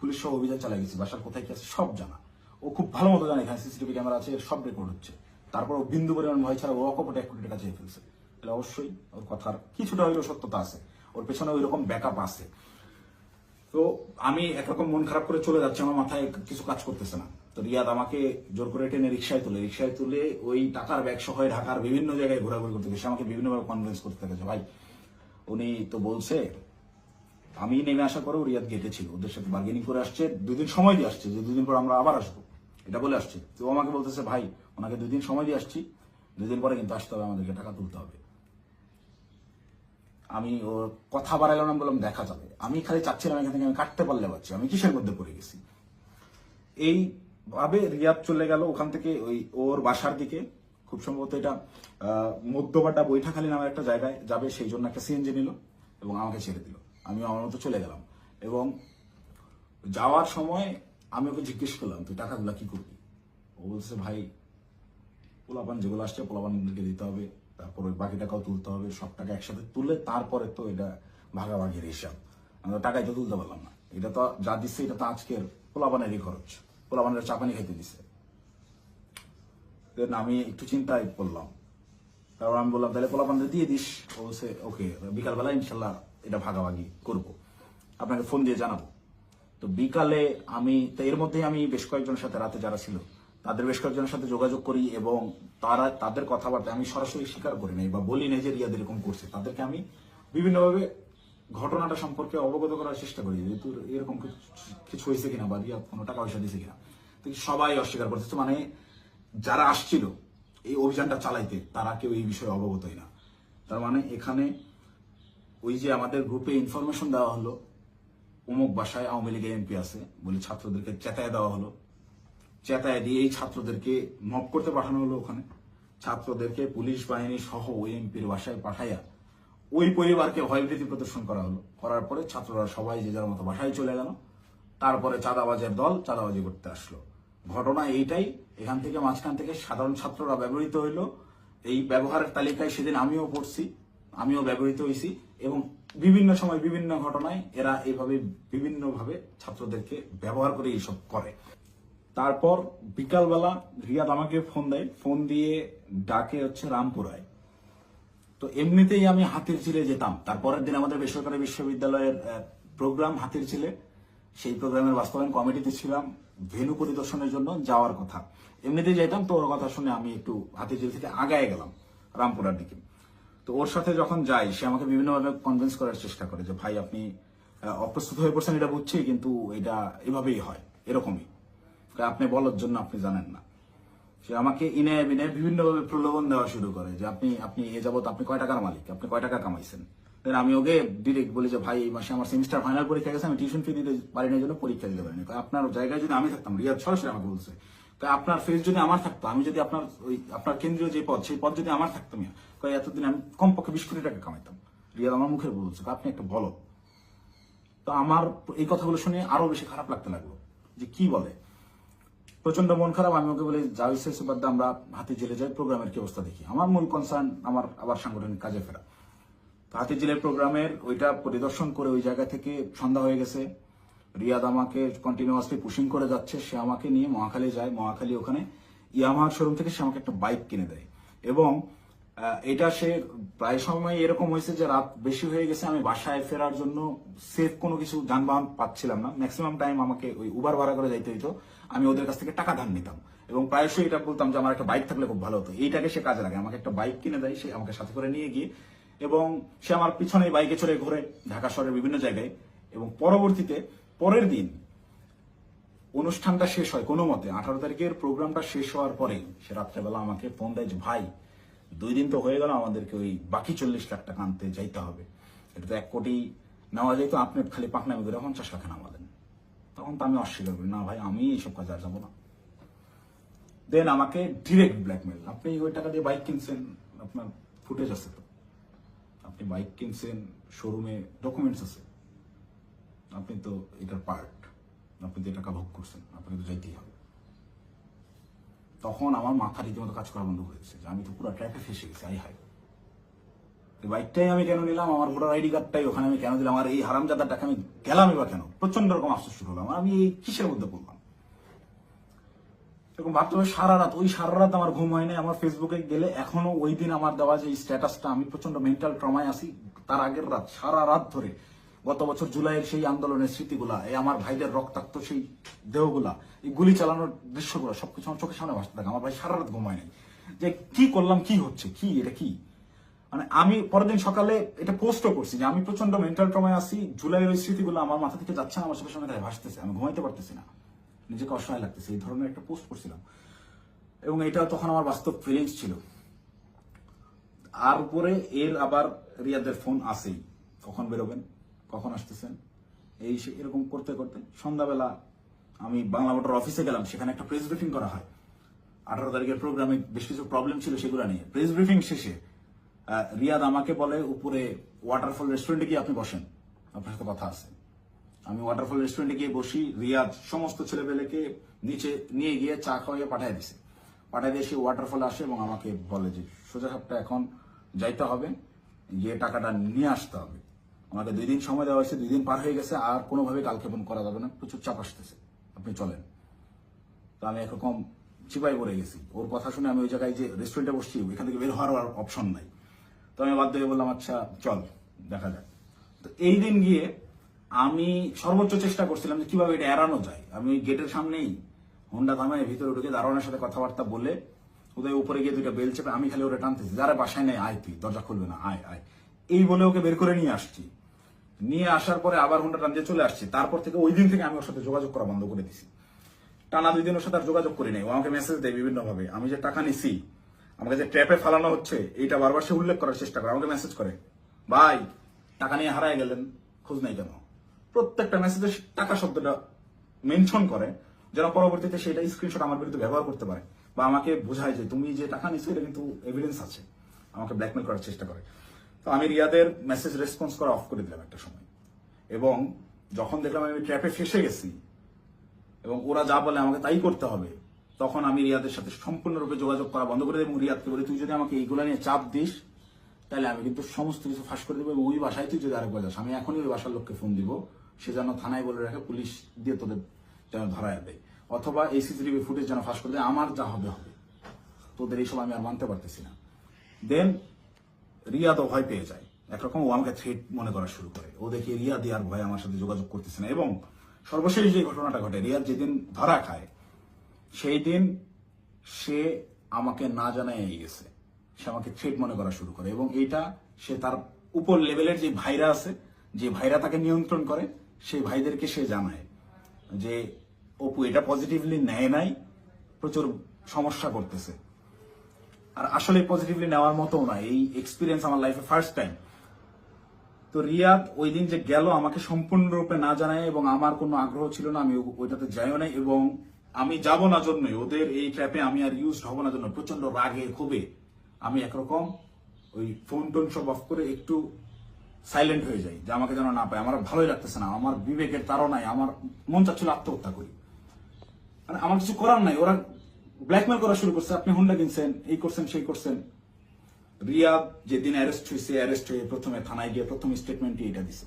পুলিশ সহ অভিযান চালাই গেছি, বাসার কোথায় কি আছে সব জানা। ও খুব ভালো মতো জানে এখানে সিসিটিভি ক্যামেরা আছে, সব রেকর্ড হচ্ছে। তারপর ও বিন্দু পরিমাণ ভয় ছাড়া ও অকপটে 1 কোটি টাকা চেয়ে ফেলছে। তাহলে অবশ্যই ওর কথার কিছুটা হইলেও সত্যতা আছে, ওর পেছনে ওই রকম ব্যাকআপ আছে। তো আমি একরকম মন খারাপ করে চলে যাচ্ছি, আমার মাথায় কিছু কাজ করতেছে না। তো রিয়াদ আমাকে জোর করে টেনে রিক্সায় তুলে ওই টাকার ব্যাগ সহ ঢাকার বিভিন্ন জায়গায় ঘোরাঘুরি করতে গেছে, আমাকে বিভিন্নভাবে কনভিন্স করতে গেছে। ভাই উনি তো বলছে, আমি নেমে আসার পরেও রিয়াদ গেটে ছিল, ওদের সাথে বার্গেনিং করে আসছে, 2 দিন সময় দিয়ে আসছে যে 2 দিন পর আমরা আবার আসবো, এটা বলে আসছে। তো আমাকে বলতেছে ভাই ওনাকে 2 দিন সময় দিয়ে আসছি, 2 দিন পরে কিন্তু আসতে হবে, আমাদেরকে টাকা তুলতে হবে। আমি ওর কথা বাড়াইলাম না, বললাম দেখা যাবে। আমি খালি চাচ্ছিলাম এখান থেকে আমি কাটতে পারলে পাচ্ছি, আমি কিসের মধ্যে পড়ে গেছি। এইভাবে রিয়াদ চলে গেল ওখান থেকে ওই ওর বাসার দিকে, খুব সম্ভবত এটা মধ্যবাড্ডা বৈঠাখালী নামের একটা জায়গায় যাবে, সেই জন্য একটা সিএনজি নিল এবং আমাকে ছেড়ে দিল। আমি আমার মতো চলে গেলাম এবং যাওয়ার সময় আমি ওকে জিজ্ঞেস করলাম তুই টাকাগুলা কি করবি। ও বলছে ভাই পোলাপান যেগুলো আসছে পোলাপানদেরকে দিতে হবে, তারপর ওই বাকি টাকাও তুলতে হবে, সব টাকা একসাথে তুলে তারপরে তো এটা ভাগাভাগির হিসাব। আমরা টাকাই তো তুলতে পারলাম না, এটা তো যা দিচ্ছে এটা তো আজকের পোলাপানেরই খরচ, পোলাপানের চাপানি খাইতে দিচ্ছে। আমি একটু চিন্তায় পড়লাম, তারপর আমি বললাম তাহলে পোলাপানদের দিয়ে দিস। ও বলছে ওকে, বিকালবেলা ইনশাল্লাহ এটা ভাগাভাগি করবো, আপনাকে ফোন দিয়ে জানাবো। তো বিকালে আমি তো এর মধ্যেই আমি বেশ কয়েকজনের সাথে রাতে যারা ছিল তাদের বেশ কয়েকজনের সাথে যোগাযোগ করি এবং তাদের কথাবার্তা আমি সরাসরি স্বীকার করি নাই বা বলি নাই যে রিয়াদ এরকম করছে। তাদেরকে আমি বিভিন্নভাবে ঘটনাটা সম্পর্কে অবগত করার চেষ্টা করি যে তোর এরকম কিছু হয়েছে কিনা বা রিয়াদ কোনো টাকা পয়সা দিয়েছে কিনা। তো সবাই অস্বীকার করতেছে, মানে যারা আসছিল এই অভিযানটা চালাইতে তারা কেউ এই বিষয়ে অবগতই না। তার মানে এখানে ওই যে আমাদের গ্রুপে ইনফরমেশন দেওয়া হলো অমুক বাসায় আওয়ামী লীগের এমপি আছে বলে ছাত্রদেরকে চেতায় দেওয়া হলো, চেতায় দিয়ে এই ছাত্রদেরকে মব করতে পাঠানো হলো। ওখানে ছাত্রদেরকে পুলিশ বাহিনী সহ ওই এমপির বাসায় পাঠাইয়া ওই পরিবারকে ভয়ভীতি প্রদর্শন করা হলো। করার পরে ছাত্ররা সবাই যে যার মতো বাসায় চলে গেল। তারপরে চাঁদাবাজের দল চাঁদাবাজি করতে আসলো। ঘটনা এইটাই। এখান থেকে মাঝখান থেকে সাধারণ ছাত্ররা ব্যবহৃত হইলো। এই ব্যবহারের তালিকায় সেদিন আমিও পড়ছি, আমিও ব্যবহৃত হয়েছি এবং বিভিন্ন সময় বিভিন্ন ঘটনায় এরা এইভাবে বিভিন্নভাবে ছাত্রদেরকে ব্যবহার করে এইসব করে। তারপর বিকালবেলা রিয়াদ আমাকে ফোন দেয়, ফোন দিয়ে ডাকে হচ্ছে রামপুরায়। তো এমনিতেই আমি হাতিরঝিলে যেতাম, তারপরের দিন আমাদের বেসরকারি বিশ্ববিদ্যালয়ের প্রোগ্রাম হাতিরঝিলে, সেই প্রোগ্রামের বাস্তবায়ন কমিটিতে ছিলাম, ভেন্যু পরিদর্শনের জন্য যাওয়ার কথা। এমনিতেই যেতাম, তো ওর কথা শুনে আমি একটু হাতিরঝিল থেকে আগায় গেলাম রামপুরার দিকে। তো ওর সাথে যখন যাই সে আমাকে বিভিন্নভাবে কনভিন্স করার চেষ্টা করে যে ভাই আপনি অপ্রস্তুত হয়ে পড়ছেন এটা বুঝছি, কিন্তু এটা এভাবেই হয়, এরকমই, আপনি বলার জন্য আপনি জানেন না। সে আমাকে ইনে বিনে বিভিন্নভাবে প্রলোভন দেওয়া শুরু করে যে আপনি আপনি এ যাবত আপনি কয় টাকার মালিক, আপনি কয় টাকা কামাইছেন। দেন আমি ওকে ডিরেক্ট বলি যে ভাই এই মাসে আমার সেমিস্টার ফাইনাল পরীক্ষা গেছে, আমি টিউশন ফি দিতে পারি না, জন্য পরীক্ষা দিতে পারিনি। আপনার জায়গায় যদি আমি থাকতাম, রিয়াদ সরাসরি আমাকে বলছে, আপনার ফেস যদি আমার থাকতো, আমি যদি আপনার ওই আপনার কেন্দ্রীয় যে পদ, সেই পদ যদি আমার থাকতো, এতদিন আমি কমপক্ষে 20 কোটি টাকা কামাইতাম। রিয়াদ আমার মুখে বলছে আপনি একটা বলো। তো আমার এই কথাগুলো শুনে আরো বেশি খারাপ লাগতে লাগলো যে কি বলে, প্রচন্ড মন খারাপ। আমি ওকে বলি যা হয়েছে সুবাদ আমরা হাতে জেলে যাই, প্রোগ্রামের কি অবস্থা দেখি। আমার মূল কনসার্ন আমার আবার সাংগঠনিক কাজে ফেরা। তো হাতে জেলের প্রোগ্রামের ওইটা পরিদর্শন করে ওই জায়গা থেকে সন্ধ্যা হয়ে গেছে। রিয়াদ আমাকে কন্টিনিউয়াসলি পুশিং করে যাচ্ছে। সে আমাকে নিয়ে মহাখালী যায়, মহাখালী ওখানে ইয়ামাহার শোরুম থেকে সে আমাকে একটা বাইক কিনে দেয়। এবং এটা সে প্রায় সময় এরকম হয়েছে যে রাত বেশি হয়ে গেছে, আমি বাসায় ফেরার জন্য সেফ কোনো কিছু যানবাহন পাচ্ছিলাম না। ম্যাক্সিমাম টাইম আমাকে ওই উবার ভাড়া করে যাইতে হইতো। আমি ওদের কাছ থেকে টাকা ধার নিতাম এবং প্রায়শই এটা বলতাম যে আমার একটা বাইক থাকলে খুব ভালো হতো। এইটাকে সে কাজে লাগে, আমাকে একটা বাইক কিনে দেয় সে, আমাকে সাথে করে নিয়ে গিয়ে, এবং সে আমার পিছনে বাইকে চড়ে ঘুরে ঢাকা শহরের বিভিন্ন জায়গায়। এবং পরবর্তীতে পরের দিন অনুষ্ঠানটা শেষ হয় কোনো মতে, 18 তারিখের প্রোগ্রামটা শেষ হওয়ার পরে সে রাত্রেবেলা আমাকে ফোন দেয় যে ভাই 2 দিন তো হয়ে গেল, আমাদেরকে ওই বাকি 40 লাখ টাকা আনতে যাইতে হবে, এটা তো 1 কোটি নেওয়া যেত, আপনি খালি পাকনামি করে 50 লাখে নামালেন। তখন তো আমি অস্বীকার করি, না ভাই আমি এইসব কাজে আর যাবো না। দেন আমাকে ডিরেক্ট ব্ল্যাকমেল, আপনি ওই টাকা দিয়ে বাইক কিনছেন, আপনার ফুটেজ আছে তো, আপনি বাইক কিনছেন, শোরুমে ডকুমেন্টস আছে, আপনি তো এটার পার্ট, আপনি যে টাকা ভোগ করছেন আপনাকে তো যাইতেই হবে। তখন আমার মাথা রীতিমতো কাজ করা বন্ধ হয়েছে যে আমি তো পুরো ট্র্যাপে ফেসে গেছি। আই হাই, বাইকটাই আমি কেন নিলাম, আমার ভোটার আইডি কার্ডটাই ওখানে আমি কেন দিলাম, আমার এই হারামজাদার টাকা আমি গেলামই বা কেন, প্রচন্ড রকম আফসোস শুরু হলাম। আমি এই কিসের মধ্যে পড়লাম এরকম ভাবতে হবে। সারা রাত আমার ঘুম হয় নাই। আমার ফেসবুকে গেলে এখনো ওই দিন আমার দেওয়া যে স্ট্যাটাসটা, আমি প্রচন্ড মেন্টাল ট্রমায় আছি। তার আগের রাত সারা রাত ধরে গত বছর জুলাইয়ের সেই আন্দোলনের স্মৃতিগুলা, এই আমার ভাইদের রক্তাক্ত সেই দেহগুলা, এই গুলি চালানোর দৃশ্যগুলো সবকিছু আমার চোখের সামনে ভাসতে থাকে। আমার ভাই সারা রাত ঘুমায় নাই যে কি করলাম, কি হচ্ছে, কি এটা কি। মানে আমি পরের দিন সকালে এটা পোস্টও করছি যে আমি প্রচন্ড মেন্টাল ট্রমায় আছি, জুলাইয়ের ওই স্মৃতিগুলো আমার মাথা থেকে যাচ্ছে না, আমার চোখের সামনে ভাসতেছে, আমি ঘুমাইতে পারতেছি না, নিজেকে অসহায় লাগতেছে। এই ধরনের একটা পোস্ট করছিলাম এবং এটা তখন আমার বাস্তব ফিলিংস ছিল। আর উপরে এর আবার রিয়াদের ফোন আসেই, কখন বেরোবেন, কখন আসতেছেন, এরকম করতে করতে সন্ধ্যাবেলা আমি বাংলা মোটর অফিসে গেলাম। সেখানে একটা প্রেস ব্রিফিং করা হয় 18 তারিখের প্রোগ্রামে, বেশ কিছু প্রবলেম ছিল সেগুলো নিয়ে। প্রেস ব্রিফিং শেষে রিয়াদ আমাকে বলে উপরে ওয়াটারফল রেস্টুরেন্টে গিয়ে আপনি বসেন, আপনার সাথে কথা আছে। আমি ওয়াটারফল রেস্টুরেন্টে গিয়ে বসি। রিয়াদ সমস্ত ছেলেপেলেকে নিচে নিয়ে গিয়ে চা খাওয়াইয়ে পাঠিয়ে দিছে। পাঠিয়ে দিয়ে সে ওয়াটারফলে আসে এবং আমাকে বলে যে সোজা সাপটা এখন যাইতে হবে, গিয়ে টাকাটা নিয়ে আসতে হবে। আমাকে 2 দিন সময় দেওয়া হয়েছে, 2 দিন পার হয়ে গেছে, আর কোনোভাবে কালক্ষেপণ করা যাবে না, প্রচুর চাপ আসতেছে, আপনি চলেন। তো আমি একরকম চিপাই পড়ে গেছি। ওর কথা শুনে আমি ওই জায়গায় যে রেস্টুরেন্টে বসছি, এখান থেকে বের হওয়ার আর অপশন নাই। তো আমি বাধ্য হয়ে বললাম আচ্ছা চল দেখা যাক। তো এই দিন গিয়ে আমি সর্বোচ্চ চেষ্টা করছিলাম যে কিভাবে এটা এড়ানো যায়। আমি ওই গেটের সামনেই হোন্ডা থামায় ভিতরে ঢুকে দারোয়ানের সাথে কথাবার্তা বলে ওদের উপরে গিয়ে 2টা বেল চেপে আমি খালি ওটা টানতেছি, যারা বাসায় নেই আয়, তুই দরজা খুলবে না, আয় আয়, এই বলে ওকে বের করে নিয়ে আসছি। নিয়ে আসার পরে আবার হোন্ডা টান দিয়ে চলে আসছি। তারপর থেকে ওই দিন থেকে আমি ওর সাথে যোগাযোগ করা বন্ধ করে দিছি। টানা 2 দিন ওর সাথে আর যোগাযোগ করি নাই। ও আমাকে মেসেজ দেয় বিভিন্ন ভাবে, আমি যে টাকা নিছি, আমাকে যে ট্র্যাপে ফালানো হচ্ছে এইটা বারবার সে উল্লেখ করার চেষ্টা করে। আমাকে মেসেজ করে, ভাই টাকা নিয়ে হারায় গেলেন, খোঁজ নাই কেন। প্রত্যেকটা মেসেজে টাকা শব্দটা মেনশন করে, যেন পরবর্তীতে সেটা স্ক্রিনশট আমার বিরুদ্ধে ব্যবহার করতে পারে বা আমাকে বোঝায় যে তুমি যে টাকা নিছো এটা কিন্তু এভিডেন্স আছে। আমাকে ব্ল্যাকমেল করার চেষ্টা করে। তো আমি রিয়াদের মেসেজ রেসপন্স করা অফ করে দিলাম একটা সময়। এবং যখন দেখলাম আমি ট্র্যাপে ফেসে গেছি এবং ওরা যা বলে আমাকে তাই করতে হবে, তখন আমি রিয়াদের সাথে সম্পূর্ণরূপে যোগাযোগ করা বন্ধ করে দিই এবং রিয়াদকে বলি তুই যদি আমাকে এইগুলো নিয়ে চাপ দিস তাহলে আমি কিন্তু সমস্ত কিছু ফাঁস করে দেবো এবং ওই বাসায় তুই যদি আরেকবার যাস, আমি এখনই ওই বাসার লোককে ফোন দিব, সে যেন থানায় বলে রাখে, পুলিশ দিয়ে তোদের যেন ধরায় দেয়, অথবা এই সিসিটিভি ফুটেজ যেন ফাঁস করে দেয়, আমার যা হবে হবে, তোদের এইসব আমি আর মানতে পারতেছি না। দেন রিয়াদও ভয় পেয়ে যায়, একরকম ও আমাকে থ্রেট মনে করা শুরু করে। ও দেখি রিয়াদ আর ভয় আমার সাথে যোগাযোগ করতেছে না। এবং সর্বশেষ যে ঘটনাটা ঘটে, রিয়াদ যেদিন ধরা খায় সেই দিন সে আমাকে না জানায় গেছে, সে আমাকে থ্রেট মনে করা শুরু করে। এবং এইটা সে তার উপর লেভেলের যে ভাইরা আছে, যে ভাইরা তাকে নিয়ন্ত্রণ করে, সেই ভাইদেরকে সে জানায় যে অপু এটা পজিটিভলি নেয় নাই, প্রচুর সমস্যা করতেছে। আর আসলে পজিটিভলি নেওয়ার মতো না, এই এক্সপিরিয়েন্স আমার লাইফে ফার্স্ট টাইম। তো রিয়াদ ওই দিন যে গেল আমাকে সম্পূর্ণরূপে না জানায়, এবং আমার কোনো আগ্রহ ছিল না, আমি ওইটাতে যাইও নাই, এবং আমি যাব না জন্যই, ওদের এই ট্র্যাপে আমি আর ইউজ হব না জন্য প্রচন্ড রাগে ক্ষোভে আমি একরকম ওই ফোন টোন সব অফ করে একটু সাইলেন্ট হয়ে যাই, যে আমাকে যেন না পায়। আমার ভালোই লাগতেছে না, আমার বিবেকের তাড়নায় আমার মন চাচ্ছিল আত্মহত্যা করি। মানে আমার কিছু করার নাই, ওরা ব্ল্যাকমেল করা শুরু করছে, আপনি হুন্ডা কিনছেন, এই করছেন সেই করছেন। রিয়াদ যেদিন অ্যারেস্ট হয়ে প্রথমে থানায় গিয়ে প্রথম স্টেটমেন্টই এটা দিছে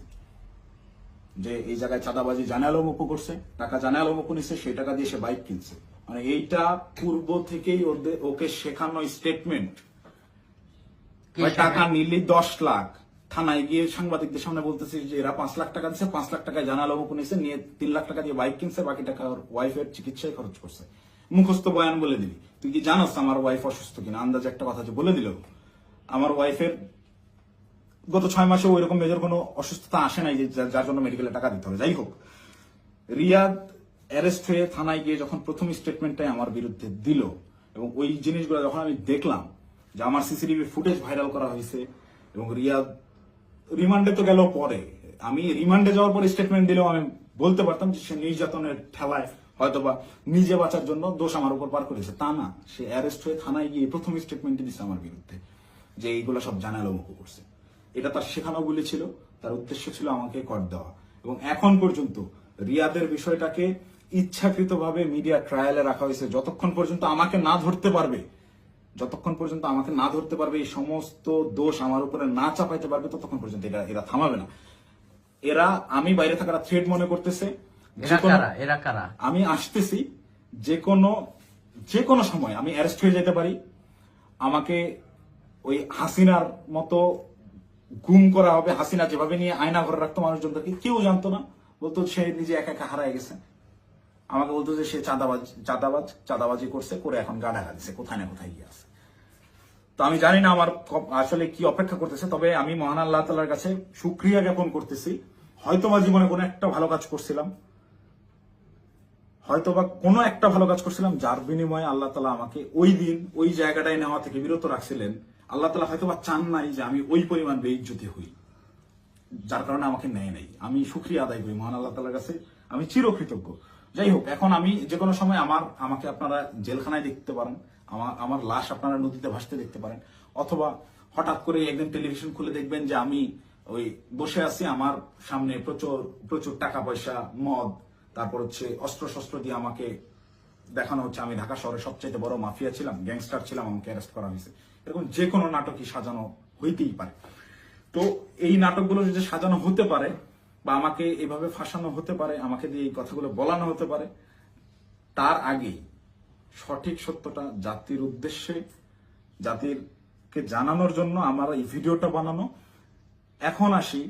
যে এই জায়গায় চাঁদাবাজি জানে আলম অপু করছে, টাকা জানে আলম অপু নিছে, সেই টাকা দিয়ে সে বাইক কিনছে। মানে এইটা পূর্ব থেকেই ওকে শেখানো স্টেটমেন্ট। টাকা নিলে 10 লাখ, থানায় গিয়ে সাংবাদিকদের সামনে বলতেছে যে এরা 5 লাখ টাকা দিচ্ছে, 5 লাখ টাকায় জানা আলম অপু নিছে, নিয়ে 3 লাখ টাকা দিয়ে বাইক কিনছে, বাকি টাকা ওর ওয়াইফের চিকিৎসায় খরচ করছে। মুখস্থ বয়ান বলে দিবি, তুই কি জানাস আমার ওয়াইফ অসুস্থ কিনা? আন্দাজ একটা কথা যে বলে দিল। আমার ওয়াইফের গত 6 মাসে ওইরকম মেজর কোনো অসুস্থতা আসে নাই যে যার জন্য মেডিকেলে টাকা দিতে হবে। যাই হোক, রিয়াদ অ্যারেস্ট হয়ে থানায় গিয়ে যখন প্রথম স্টেটমেন্টটাই আমার বিরুদ্ধে দিল, এবং ওই জিনিসগুলো যখন আমি দেখলাম যে আমার সিসিটিভি ফুটেজ ভাইরাল করা হয়েছে, এবং রিয়াদ রিমান্ডে তো গেল পরে, আমি রিমান্ডে যাওয়ার পর স্টেটমেন্ট দিলেও আমি বলতে পারতাম যে সে নির্যাতনের ঠেলায় হয়তোবা নিজে বাঁচার জন্য দোষ আমার উপর পার করেছে। তা না, সে অ্যারেস্ট হয়ে থানায় গিয়ে প্রথম স্টেটমেন্টই দিচ্ছে আমার বিরুদ্ধে যে এইগুলো সব জানালো মুখ করছে। এটা তার শেখানো বলে ছিল, তার উদ্দেশ্য ছিল আমাকে কর দেওয়া। এবং এখন পর্যন্ত রিয়াদের বিষয়টাকে ইচ্ছাকৃতভাবে মিডিয়া ট্রায়ালে রাখা হয়েছে, যতক্ষণ পর্যন্ত আমাকে না ধরতে পারবে, এই সমস্ত দোষ আমার উপরে না চাপাইতে পারবে, ততক্ষণ পর্যন্ত এরা থামাবে না। এরা আমি বাইরে থাকার থ্রেড মনে করতেছে। আমি আসতেছি, যে কোনো সময় আমি অ্যারেস্ট হয়ে যেতে পারি, আমাকে ওই হাসিনার মতো গুম করা হবে। হাসিনা যেভাবে নিয়ে আয়না ঘরে রাখতো মানুষজনদেরকে, কেউ জানতো না, বলতো সে নিজে একা একা হারায় গেছে। আমাকে বলতো যে সে চাঁদাবাজি করছে, করে এখন গা ঢাকা দিছে, কোথায় না কোথায় গিয়ে আছে। তো আমি জানি না আমার আসলে কি অপেক্ষা করতেছে, তবে আমি মহান আল্লাহ তাআলার কাছে শুকরিয়া জ্ঞাপন করতেছি। হয়তোবা জীবনে কোনো একটা ভালো কাজ করছিলাম, যার বিনিময়ে আল্লাহ তাআলা আমাকে ওই দিন ওই জায়গাটায় নেওয়া থেকে বিরত রাখছিলেন। আল্লাহ তাআলা হয়তোবা চান নাই যে আমি ওই পরিমাণ বেইজ্জতি হই, যার কারণে আমাকে নেয় নাই। আমি শুকরিয়া আদায় করি মহান আল্লাহ তাআলার কাছে, আমি চিরকৃতজ্ঞ। যাই হোক, এখন আমি যে কোনো সময় আমাকে আপনারা জেলখানায় দেখতে পারেন, আমার লাশ আপনারা নদীতে ভাসতে দেখতে পারেন, অথবা হঠাৎ করে একদিন টেলিভিশন খুলে দেখবেন যে আমি ওই বসে আছি, আমার সামনে প্রচুর টাকা পয়সা, মদ, তারপর হচ্ছে অস্ত্র শস্ত্র দিয়ে আমাকে দেখানো হচ্ছে আমি ঢাকা শহরের সবচাইতে বড় মাফিয়া ছিলাম, গ্যাংস্টার ছিলাম, আমাকে অ্যারেস্ট করা হয়েছে। এরকম যে কোনো নাটকই সাজানো হইতেই পারে। তো এই নাটকগুলো যদি সাজানো হতে পারে, বা আমাকে এভাবে ফাঁসানো হতে পারে, আমাকে দিয়ে এই কথাগুলো বলানো হতে পারে, তার আগেই সঠিক সত্যটা জাতির উদ্দেশ্যে, জাতিরকে জানানোর জন্য আমার এই ভিডিওটা বানানো। এখন আসি,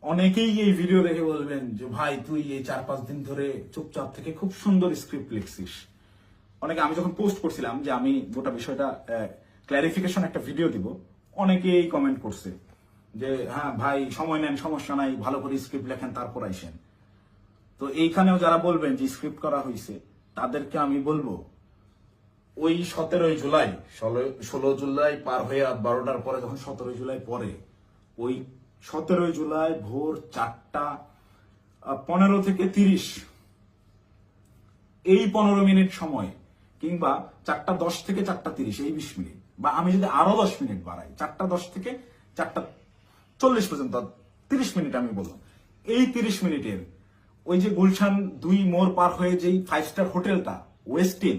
অনেকেই এই ভিডিও দেখে বলবেন যে ভাই তুই এই 4-5 দিন ধরে চুপচাপ থেকে খুব সুন্দর স্ক্রিপ্ট লিখছিস। অনেকে, আমি যখন পোস্ট করছিলাম যে আমি গোটা বিষয়টা ক্ল্যারিফিকেশন একটা ভিডিও দিব, অনেকেই কমেন্ট করছে যে হ্যাঁ ভাই সময় নেন, সমস্যা নাই, ভালো করে স্ক্রিপ্ট লেখেন, তারপর আইসেন। তো এইখানেও যারা বলবেন যে স্ক্রিপ্ট করা হয়েছে, তাদেরকে আমি বলবো ওই 17 জুলাই, 16 জুলাই পার হয়ে রাত 12টার পরে, যখন 17 জুলাই পরে, ওই 17 জুলাই ভোর 4:15 থেকে 30, এই 15 মিনিট সময়, কিংবা 4:10 থেকে 4:30, এই 20 মিনিট, বা আমি যদি আরো 10 মিনিট বাড়াই, 4:10 থেকে 4:40 পর্যন্ত 30 মিনিট আমি বললাম, এই 30 মিনিটের ওই যে গুলশান 2 মোড় পার হয়ে যেই 5 স্টার হোটেলটা, ওয়েস্টিন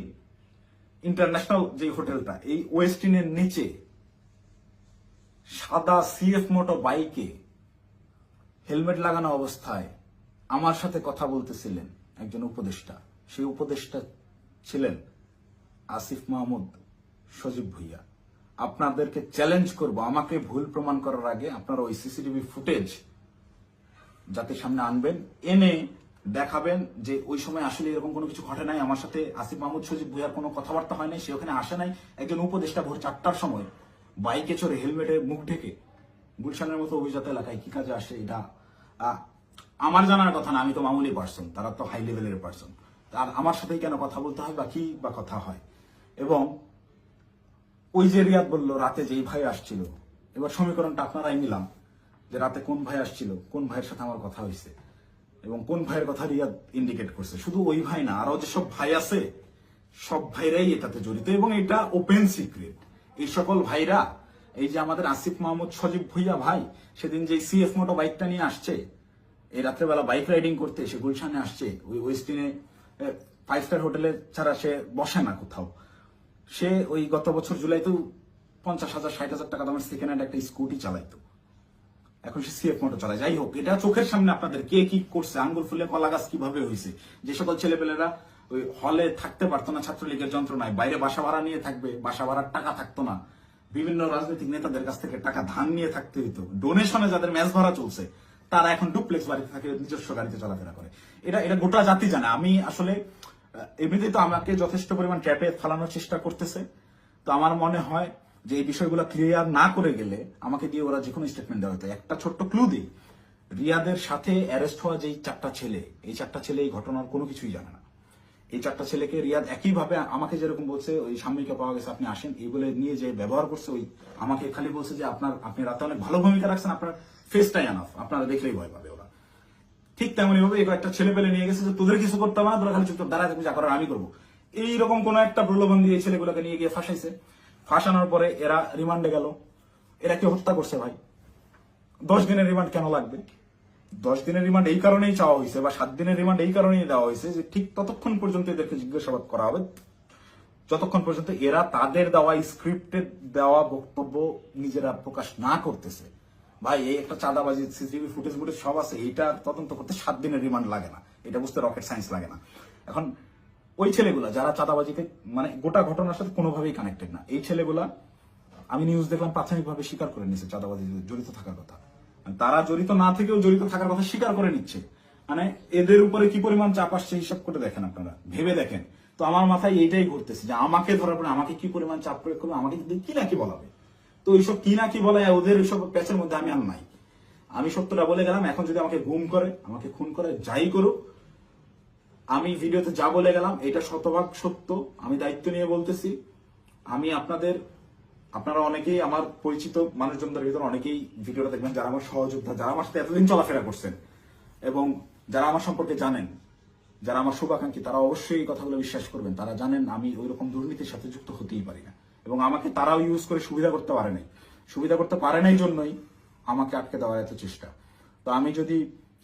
ইন্টারন্যাশনাল যে হোটেলটা, এই ওয়েস্টিনের নিচে সাদা সিএফ মোটো বাইকে হেলমেট লাগানো অবস্থায় আমার সাথে কথা বলতেছিলেন একজন উপদেষ্টা। সেই উপদেষ্টা ছিলেন আসিফ মাহমুদ সজীব ভুইয়া। আপনাদেরকে চ্যালেঞ্জ করব, আমাকে ভুল প্রমাণ করার আগে আপনারা ওই সিসিটিভি ফুটেজ জাতির সামনে আনবেন, এনে দেখাবেন যে ওই সময় আসলে এরকম কোনো কিছু ঘটে নাই, আমার সাথে আসিফ মাহমুদ সজীব ভুইয়ার কোনো কথাবার্তা হয় নাই, সে ওখানে আসে নাই। একজন উপদেষ্টা ভোর 4টার সময় বাইকে চড়ে হেলমেটে মুখ ঢেকে গুলশানের মতো অভিজাত এলাকায় কি কাজে আসে, এটা আমার জানার কথা না। আমি তো মামুলি পার্সন, তারা তো হাই লেভেলের পার্সন। আর আমার সাথেই কেন কথা বলতে হয়, বা কি বা কথা হয়। এবং ওই যে রিয়াদ বললো রাতে যেই ভাই আসছিল, এবার সমীকরণটা আপনারাই নিলাম যে রাতে কোন ভাই আসছিল, কোন ভাইয়ের সাথে আমার কথা হয়েছে এবং কোন ভাইয়ের কথা রিয়াদ ইন্ডিকেট করছে। শুধু ওই ভাই না, আরো যেসব ভাই আছে সব ভাইরাই এটাতে জড়িত এবং এটা ওপেন সিক্রেট। এই সকল ভাইরা, এই যে আমাদের আসিফ মাহমুদ সজীব ভুইয়া ভাই সেদিন যে সিএফ মোটো বাইকটা নিয়ে আসছে, এই রাত্রেবেলা বাইক রাইডিং করতে সে গুলশানে আসছে, ওই ওয়েস্টিনে 5 স্টার হোটেলে ছাড়া সে বসে না কোথাও। সে ওই গত বছর জুলাইতেও 50,000 60,000 টাকা দামের সেকেন্ড হ্যান্ড একটা স্কুটি চালাইতো, এখন সে সিএফ মোটর চালায়। যাই হোক, এটা চোখের সামনে আপনাদের কে কি করছে, আঙ্গুল ফুলে কলা গাছ কিভাবে হয়েছে। যে সকল ছেলেপেলেরা ওই হলে থাকতে পারতো না ছাত্রলীগের যন্ত্রণায়, বাইরে বাসা ভাড়া নিয়ে থাকবে, বাসা ভাড়ার টাকা থাকতো না, বিভিন্ন রাজনৈতিক নেতাদের কাছ থেকে টাকা ধান নিয়ে থাকতে হইতো, ডোনেশনে যাদের ম্যাচ ভরা চলছে তারা এখন ডুপ্লেক্স বাড়িতে থাকে, নিজস্ব গাড়িতে চলাফেরা করে। এটা গোটা জাতি জানে। আমি আসলে এমনিতেই তো আমাকে যথেষ্ট পরিমাণ ট্র্যাপে ফেলানোর চেষ্টা করতেছে, তো আমার মনে হয় যে এই বিষয়গুলো ক্লিয়ার না করে গেলে আমাকে দিয়ে ওরা যে কোনো স্টেটমেন্ট দেওয়া হতো। একটা ছোট্ট ক্লু দিই, রিয়াদের সাথে অ্যারেস্ট হওয়া যেই 4টা ছেলে, এই 4টা ছেলে এই ঘটনার কোনো কিছুই জানে না। এই 4টা ছেলেকে রিয়াদ একইভাবে আমাকে যেরকম বলছে ওই সাময়িকা পাওয়া গেছে আপনি আসেন এই বলে নিয়ে যে ব্যবহার করছে, ওই আমাকে খালি বলছে যে আপনি রাতে অনেক ভালো ভূমিকা রাখছেন, আপনার ফেসটাই আনাফ, আপনারা দেখলেই ভয় পাবে ওরা। ঠিক তেমনই ভাবে একটা ছেলে পেলে নিয়ে গেছে যে তোদের কিছু করতে হবে না, তোরা খালি চুপচাপ দাঁড়ায় থাকবি, যা করার আমি করবো। এইরকম কোন একটা প্রলোভন দিয়ে ছেলেগুলোকে নিয়ে গিয়ে ফাঁসাইছে। ফাঁসানোর পরে এরা রিমান্ডে গেল। এরা কি হত্যা করছে ভাই? 10 দিনের রিমান্ড কেন লাগবে? 10 দিনের রিমান্ড এই কারণেই চাওয়া হয়েছে বা 7 দিনের রিমান্ড এই কারণেই দেওয়া হয়েছে যে ঠিক ততক্ষণ পর্যন্ত এদেরকে জিজ্ঞাসাবাদ করা হবে যতক্ষণ পর্যন্ত এরা তাদের দেওয়া স্ক্রিপ্টেড দেওয়া বক্তব্য নিজেরা প্রকাশ না করতেছে। ভাই এই একটা চাঁদাবাজি সিসিটিভি ফুটেজ সব আছে, এইটা তদন্ত করতে 7 দিনের রিমান্ড লাগে না, এটা বুঝতে রকেট সায়েন্স লাগে না। এখন ওই ছেলেগুলা যারা চাঁদাবাজিতে মানে গোটা ঘটনার সাথে কোনোভাবেই কানেক্টেড না, এই ছেলেগুলা আমি নিউজ দেখলাম প্রাথমিকভাবে স্বীকার করে নিচ্ছে চাঁদাবাজি জড়িত থাকার কথা। তারা জড়িত না থেকেও জড়িত থাকার কথা স্বীকার করে নিচ্ছে। মানে এদের উপরে কি পরিমাণ চাপ আসছে হিসাব করে দেখেন, আপনারা ভেবে দেখেন। তো আমার মাথায় এইটাই ঘুরতেছে যে আমাকে ধরার পরে আমাকে কি পরিমাণ চাপ প্রয়োগ করবে, আমাকে কি না কি বলাবে। তো এইসব কি না কি বলে ওদের ওইসব প্যাচের মধ্যে আমি আর নাই। আমি সত্যটা বলে গেলাম, এখন যদি আমাকে গুম করে, আমাকে খুন করে, যাই করুক, আমি ভিডিওতে যা বলে গেলাম এটা শতভাগ সত্য, আমি দায়িত্ব নিয়ে বলতেছি। আমি আপনারা অনেকেই আমার পরিচিত মানুষজনদের ভিতরে অনেকেই ভিডিওটা দেখবেন যারা আমার সহযোদ্ধা, যারা আমার সাথে এতদিন চলাফেরা করছেন এবং যারা আমার সম্পর্কে জানেন, যারা আমার শুভাকাঙ্ক্ষী, তারা অবশ্যই এই কথাগুলো বিশ্বাস করবেন। তারা জানেন আমি ওই রকম দুর্নীতির সাথে যুক্ত হতেই পারি না এবং আমাকে তারাও ইউজ করে সুবিধা করতে পারে নাই। সুবিধা করতে পারে নাই জন্যই আমাকে আটকে দেওয়ার এত চেষ্টা। তো আমি যদি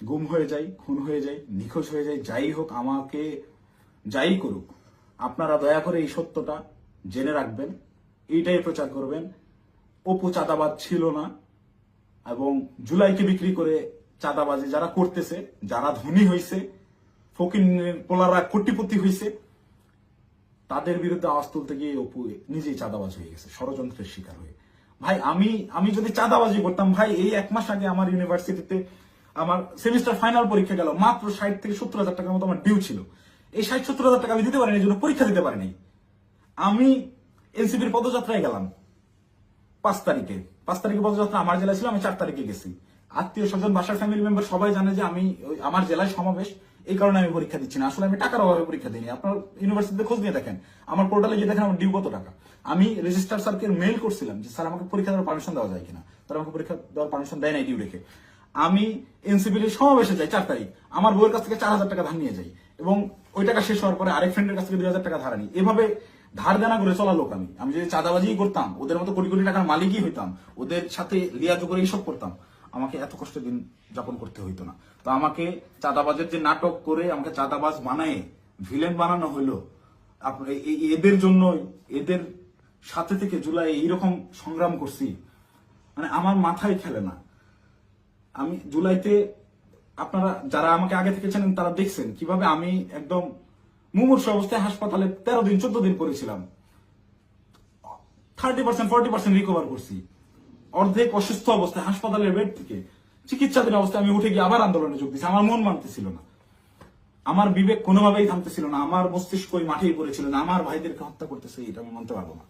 গুম হয়ে যাই, খুন হয়ে যাই, নিখোঁজ হয়ে যাই, যাই হোক, আমাকে যাই করুক, আপনারা দয়া করে এই সত্যটা জেনে রাখবেন, এইটাই প্রচার করবেন। অপু চাঁদাবাজ ছিল না এবং জুলাইকে বিক্রি করে চাঁদাবাজি যারা করতেছে, যারা ধনী হয়েছে, ফকিরের পোলারা কোটিপতি হয়েছে, তাদের বিরুদ্ধে আওয়াজ তুলতে গিয়ে অপু নিজেই চাঁদাবাজ হয়ে গেছে, ষড়যন্ত্রের শিকার হয়ে। ভাই আমি যদি চাঁদাবাজি করতাম, ভাই এই 1 মাস আগে আমার ইউনিভার্সিটিতে আমার সেমিস্টার ফাইনাল পরীক্ষা গেল, মাত্র 60 থেকে 70,000 টাকার মতো আমার ডিউ ছিল। এই 60-70,000 টাকা আমি দিতে পারিনি, এই জন্য পরীক্ষা দিতে পারিনি। আমি এনসিপির পদযাত্রায় গেলাম 5 তারিখে পদযাত্রা আমার জেলায় ছিল, আমি 4 তারিখে গেছি। আত্মীয় স্বজন, বাসার ফ্যামিলি মেম্বার সবাই জানে যে আমি আমার জেলায় সমাবেশ, এই কারণে আমি পরীক্ষা দিচ্ছি না। আসলে আমি টাকার অভাবে পরীক্ষা দিইনি। আপনার ইউনিভার্সিটিতে খোঁজ নিয়ে দেখেন, আমার পোর্টালে গিয়ে দেখেন আমার ডিউ কত টাকা। আমি রেজিস্ট্রার স্যারকে মেইল করছিলাম যে স্যার আমাকে পরীক্ষা দেওয়ার পারমিশন দেওয়া যায় কিনা, তারা আমাকে পরীক্ষা দেওয়ার পারমিশন দেয় নাই ডিউ রেখে। আমি এনসিপির সমাবেশে যাই 4 তারিখ, আমার বউয়ের কাছ থেকে 4,000 টাকা ধার নিয়ে যাই এবং ওই টাকা শেষ হওয়ার পরে আরেক ফ্রেন্ডের কাছ থেকে 2,000 টাকা ধার আনি। এভাবে ধার দেনা করে চলা লোক আমি যদি চাঁদাবাজি করতাম, ওদের মতো কোটি কোটি টাকার মালিকই হইতাম, ওদের সাথে লিয়াজো করে এইসব করতাম, আমাকে এত কষ্ট দিন যাপন করতে হইতো না। তো আমাকে চাঁদাবাজের যে নাটক করে আমাকে চাঁদাবাজ বানায় ভিলেন বানানো হইলো, এদের জন্য, এদের সাথে থেকে জুলাই এইরকম সংগ্রাম করছি, মানে আমার মাথায় খেলে না। আমি জুলাইতে, আপনারা যারা আমাকে আগে থেকে চেনেন তারা দেখছেন কিভাবে আমি একদম মুমূর্ষু অবস্থায় হাসপাতালে 13 দিন 14 দিন পড়েছিলাম। 30% 40% রিকভার করছি। অর্ধেক অসুস্থ অবস্থায় হাসপাতালের বেড থেকে চিকিৎসাধীন অবস্থায় আমি উঠে গিয়ে আবার আন্দোলনে যোগ দিয়েছি। আমার মন মানতেছিল না, আমার বিবেক কোনোভাবেই থামতেছিল না, আমার মস্তিষ্ক ওই মাঠেই পড়েছিল না, আমার ভাইদেরকে হত্যা করতেছে, এটা আমি মানতে পারবো না।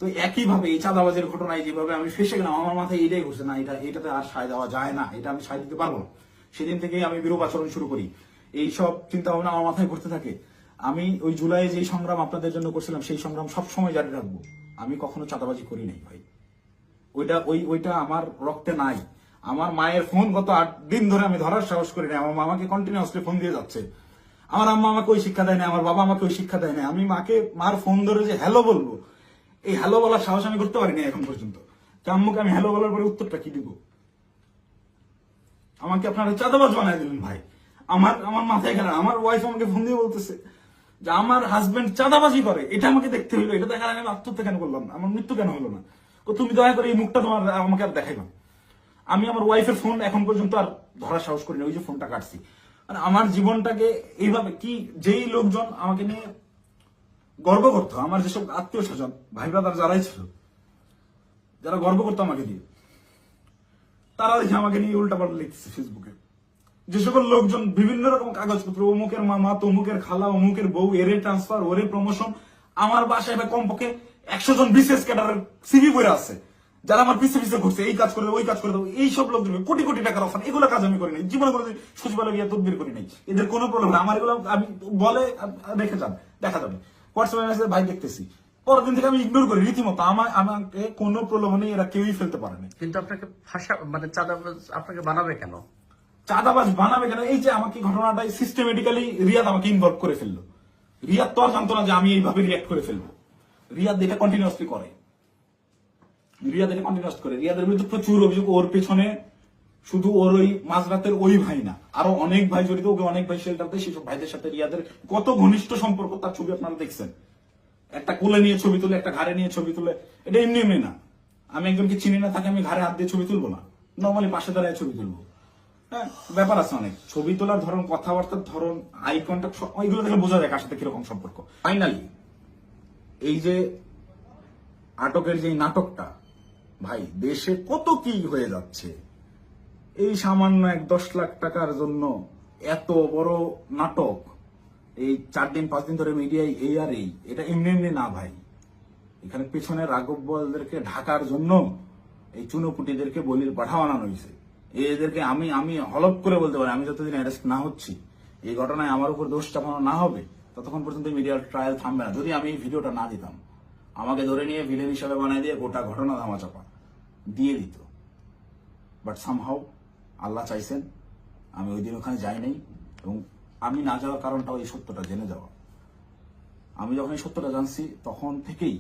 তো একইভাবে এই চাঁদাবাজের ঘটনায় যেভাবে আমি ফেসে গেলাম, আমার মাথায় এটাই ঘুরছে, না এটাতে আর সায় দেওয়া যায় না, এটা আমি সায় দিতে পারবো না। সেদিন থেকেই আমি বিরূপ আচরণ শুরু করি, এইসব চিন্তা ভাবনা আমার মাথায় ঘুরতে থাকে। আমি ওই জুলাই যে সংগ্রাম আপনাদের জন্য করছিলাম সেই সংগ্রাম সবসময় জারি রাখবো। আমি কখনো চাঁদাবাজি করি নাই ভাই, ওইটা আমার রক্তে নাই। আমার মায়ের ফোন গত 8 দিন ধরে আমি ধরার সাহস করি না। আমার মামাকে কন্টিনিউয়াসলি ফোন দিয়ে যাচ্ছে। আমার আম্মা আমাকে ওই শিক্ষা দেয় না, আমার বাবা আমাকে ওই শিক্ষা দেয় না। আমি মার ফোন ধরে যে হ্যালো বলবো, এই হ্যালো বলার সাহস আমি করতে পারিনি এখন পর্যন্ত। আম্মুকে আমি হ্যালো বলার পরে উত্তরটা কি দিব? আমাকে আপনারা চাঁদাবাজ বানায় দিলেন ভাই। আমার মাথায় গেল, আমার ওয়াইফ আমাকে ফোন দিয়ে বলতেছে যে আমার হাজবেন্ড চাঁদাবাজি করে, এটা আমাকে দেখতে হইলো। এটা দেখার আগে আমি আত্মহত্যা কেন করলাম না, আমার মৃত্যু কেন হলো না? তুমি দয়া করে এই মুখটা তোমার আমাকে আর দেখাইবা। আমি আমার ওয়াইফের ফোন এখন পর্যন্ত আর ধরার সাহস করি না, ওই যে ফোনটা কাটছি। মানে আমার জীবনটাকে এইভাবে কি, যেই লোকজন আমাকে নিয়ে গর্ব করতো, আমার যেসব আত্মীয় স্বজন ভাই ব্রাদার যারাই ছিল, যারা গর্ব করতো আমাকে দিয়ে, তারা দেখে আমাকে নিয়ে উল্টাপাল্টা লিখতেছে ফেসবুকে। যে সকল লোকজন বিভিন্ন রকম কাগজপত্র, অমুকের মামা, তমুকের খালা, অমুকের বউ, এরে ট্রান্সফার, ওরে প্রমোশন, আমার বাসায় কমপক্ষে 100 জন বিশেষ ক্যাডারের সিভি বইরা আছে, যারা আমার পিছে পিছে ঘুরছে, এই কাজ করে দেবো, ওই কাজ করে দেবো। এইসব লোকজন কোটি কোটি টাকার অফার, এগুলো কাজ আমি করি নাই জীবনে, করে সচিবালয় গিয়ে তদবির করি নাই। এদের কোনো প্রবলেম না, আমার এগুলো আমি বলে রেখে যান, দেখা যাবে হোয়াটসঅ্যাপে মেসেজ, ভাই দেখতেছি, পরের দিন থেকে আমি ইগনোর করি রীতিমতো। আমাকে কোনো প্রলোভনে এরা কেউই ফেলতে পারেনি। কিন্তু আপনাকে মানে চাঁদাবাজ আপনাকে বানাবে কেন? চাঁদাবাজ বানাবে কেন? এই যে আমাকে ঘটনাটাই সিস্টেমেটিক্যালি রিয়াদ আমাকে ইনভলভ করে ফেললো। রিয়াদ তো আর জানতো না যে আমি এইভাবে রিয়াক্ট করে ফেলবো। রিয়াদ এটা কন্টিনিউয়াসলি করে, রিয়াদের বিরুদ্ধে প্রচুর অভিযোগ। ওর পেছনে শুধু ওর ওই মাঝরাতের ওই ভাই না, আরো অনেক ভাই জড়িত। ওকে অনেক ভাই শেল্টারতে, সেসব ভাইদের সাথে রিয়াদের কত ঘনিষ্ঠ সম্পর্ক, তার ছবি আপনারা দেখছেন। একটা কোলে নিয়ে ছবি তুলে, একটা ঘাড়ে নিয়ে ছবি তুলে, এটা এমনি এমনি না। আমি একজনকে চিনি না, তাকে আমি ঘাড়ে হাত দিয়ে ছবি তুলবো না, নর্মালি পাশে দাঁড়ায় ছবি তুলবো। হ্যাঁ, ব্যাপার আছে অনেক। ছবি তোলার ধরন, কথাবার্তার ধরন, আই কন্ট্যাক্ট, ওইগুলো থেকে বোঝা যায় কার সাথে কিরকম সম্পর্ক। ফাইনালি এই যে আটকের যে নাটকটা, ভাই দেশে কত কি হয়ে যাচ্ছে। এই সামান্য 10 লাখ টাকার জন্য এত বড় নাটক, এই 4 দিন 5 দিন ধরে মিডিয়ায় এই আর এই, এটা এমনি এমনি না ভাই। এখানে পেছনে রাঘব বলদেরকে ঢাকার জন্য এই চুনোপুটিদেরকে বলির পাঠা বানানো হয়েছে। এদেরকে আমি হলপ করে বলতে পারি, আমি যতদিন অ্যারেস্ট না হচ্ছি, এই ঘটনায় আমার উপর দোষ চাপানো না হবে, ততক্ষণ পর্যন্ত মিডিয়ার ট্রায়াল থামবে না। যদি আমি এই ভিডিওটা না দিতাম, আমাকে ধরে নিয়ে ভিলেন হিসাবে বানাই দিয়ে গোটা ঘটনা ধামাচাপা দিয়ে দিত। বাট সামহাউ আল্লাহ চাইছেন আমি ওই দিন ওখানে যাই নাই, এবং আমি না যাওয়ার কারণটাও এই সত্যটা জেনে যাওয়া। আমি যখন এই সত্যটা জানছি, তখন থেকেই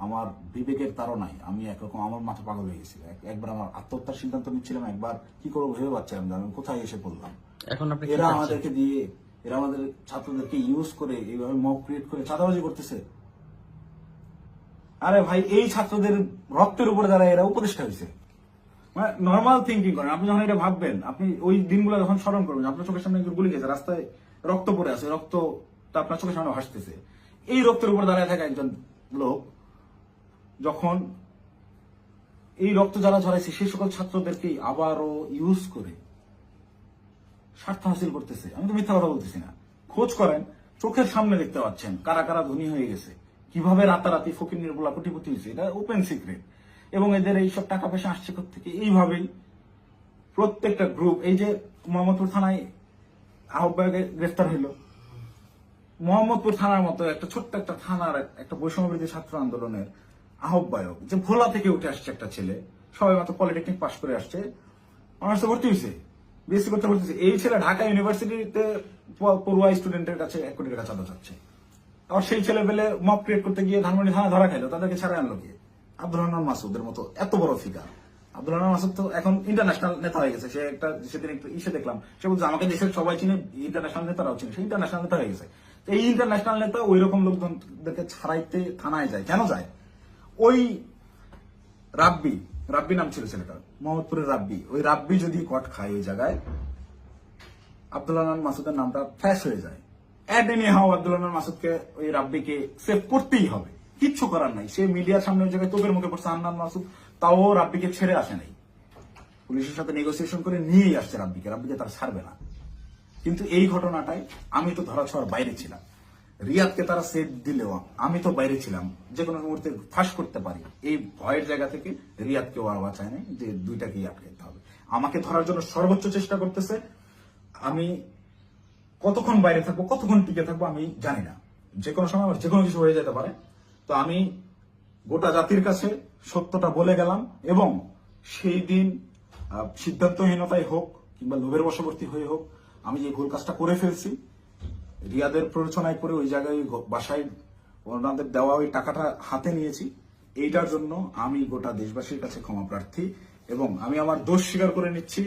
আমার বিবেকের তাড়নায় আমি একরকম আমার মাথা পাগল হয়ে গেছিল। একবার আমার আত্মহত্যার সিদ্ধান্ত নিচ্ছিলাম, একবার কি করবো ভেবে পাচ্ছিলাম যে আমি কোথায় এসে পড়লাম। এখন এরা আমাদেরকে দিয়ে, এরা আমাদের ছাত্রদেরকে ইউজ করে এইভাবে মব ক্রিয়েট করে চাঁদাবাজি করতেছে। আরে ভাই, এই ছাত্রদের রক্তের উপরে যারা এরা উপদেষ্টা হয়েছে, মানে নর্মাল থিঙ্কিং করেন। আপনি যখন এটা ভাববেন, আপনি ওই দিনগুলো যখন স্মরণ করবেন, আপনার চোখের সামনে একজন গুলি গেছে, রাস্তায় রক্ত পড়ে আছে, রক্তটা আপনার চোখের সামনে ভাসতেছে। এই রক্তের উপরে দাঁড়ায় থাকা একজন লোক যখন এই রক্ত যারা ঝরাইছে সেই সকল ছাত্রদেরকেই আবারও ইউজ করে স্বার্থ হাসিল করতেছে। আমি তো মিথ্যা কথা বলতেছি না, খোঁজ করেন, চোখের সামনে দেখতে পাচ্ছেন কারা কারা ধনী হয়ে গেছে, কিভাবে রাতারাতি ফকির নির্মলা কোটিপতি হয়েছে, এটা ওপেন সিক্রেট। এবং এদের এইসব টাকা পয়সা আসছে থেকে এইভাবেই প্রত্যেকটা গ্রুপ। এই যে মোহাম্মদপুর থানায় আহ্বায়কে গ্রেফতার হইল, মোহাম্মদপুর থানার মতো একটা ছোট্ট একটা থানার একটা বৈষম্যবিরোধী ছাত্র আন্দোলনের আহ্বায়ক, যে ভোলা থেকে উঠে আসছে একটা ছেলে, সবাই মাত্র পলিটেকনিক পাশ করে আসছে, অনার্সে ভর্তি হয়েছে, বিএসসি করতে ভর্তি হয়েছে। এই ছেলে ঢাকা ইউনিভার্সিটিতে পড়ুয়া স্টুডেন্টের কাছে 1 কোটি টাকা চাঁদা চাচ্ছে। আর সেই ছেলে পেলে মব ক্রিয়েট করতে গিয়ে ধানমন্ডি থানা ধরা খাইলো, তাদেরকে ছাড়া আনলো গিয়ে আব্দুল রহমান মাসুদের মতো এত বড় ফিগার। আব্দুল রহমান মাসুদ তো এখন ইন্টারন্যাশনাল নেতা হয়ে গেছে। সে একটা সেদিন একটু ইসে দেখলাম, সে বলছে আমাকে দেশের সবাই চিনে, ইন্টারন্যাশনাল নেতারাও চিনে, সে ইন্টারন্যাশনাল নেতা হয়ে গেছে। এই ইন্টারন্যাশনাল নেতা ওই রকম লোকজনদেরকে ছাড়াইতে থানায় যায় কেন যায়? ওই রাব্বি নাম ছিল ছেলেটার, মোহাম্মদপুরের রাব্বি, ওই রাব্বি যদি কট খায় ওই জায়গায়, আব্দুল রহমান মাসুদের নামটা ফ্ল্যাশ হয়ে যায়। At anyhow Abdul Rahman মাসুদকে, ওই রাব্বিকে সেভ করতেই হবে, কিচ্ছু করার নাই। সে মিডিয়ার সামনে ওই জায়গায় তোপের মুখে পড়ছে আন্নান মাসুদ, তাও রাব্বিকে ছেড়ে আসে নাই, পুলিশের সাথে নেগোসিয়েশন করে নিয়েই আসছে রাব্বিকে তারা ছাড়বে না। কিন্তু এই ঘটনাটাই আমি তো ধরাছোঁয়ার বাইরে ছিলাম। রিয়াদকে তারা সেভ দিলেও আমি তো বাইরে ছিলাম, যে কোনো মুহূর্তে ফাঁস করতে পারি। এই ভয়ের জায়গা থেকে রিয়াদকেও আর বাঁচায় নাই যে দুইটাকেই আটকাতে হবে। আমাকে ধরার জন্য সর্বোচ্চ চেষ্টা করতেছে। আমি কতক্ষণ বাইরে থাকবো, কতক্ষণ টিকে থাকবো আমি জানি না। যে কোনো সময় আমার যে কোনো কিছু হয়ে যেতে পারে। তো আমি গোটা জাতির কাছে সত্যটা বলে গেলাম, এবং সেই দিন সিদ্ধান্তহীনতায় হোক কিংবা লোভের বশবর্তী হয়ে হোক, আমি যে ভুল কাজটা করে ফেলছি, রিয়াদের প্ররোচনায় করে ওই জায়গায় বাসায় ওনাদের দেওয়া ওই টাকাটা হাতে নিয়েছি, এইটার জন্য আমি গোটা দেশবাসীর কাছে ক্ষমা প্রার্থী, এবং আমি আমার দোষ স্বীকার করে নিচ্ছি।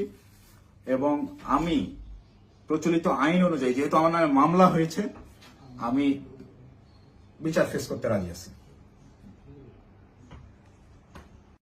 এবং আমি প্রচলিত আইন অনুযায়ী, যেহেতু আমার নামে মামলা হয়েছে, আমি বিচার ফেস করতে রাজি আছি।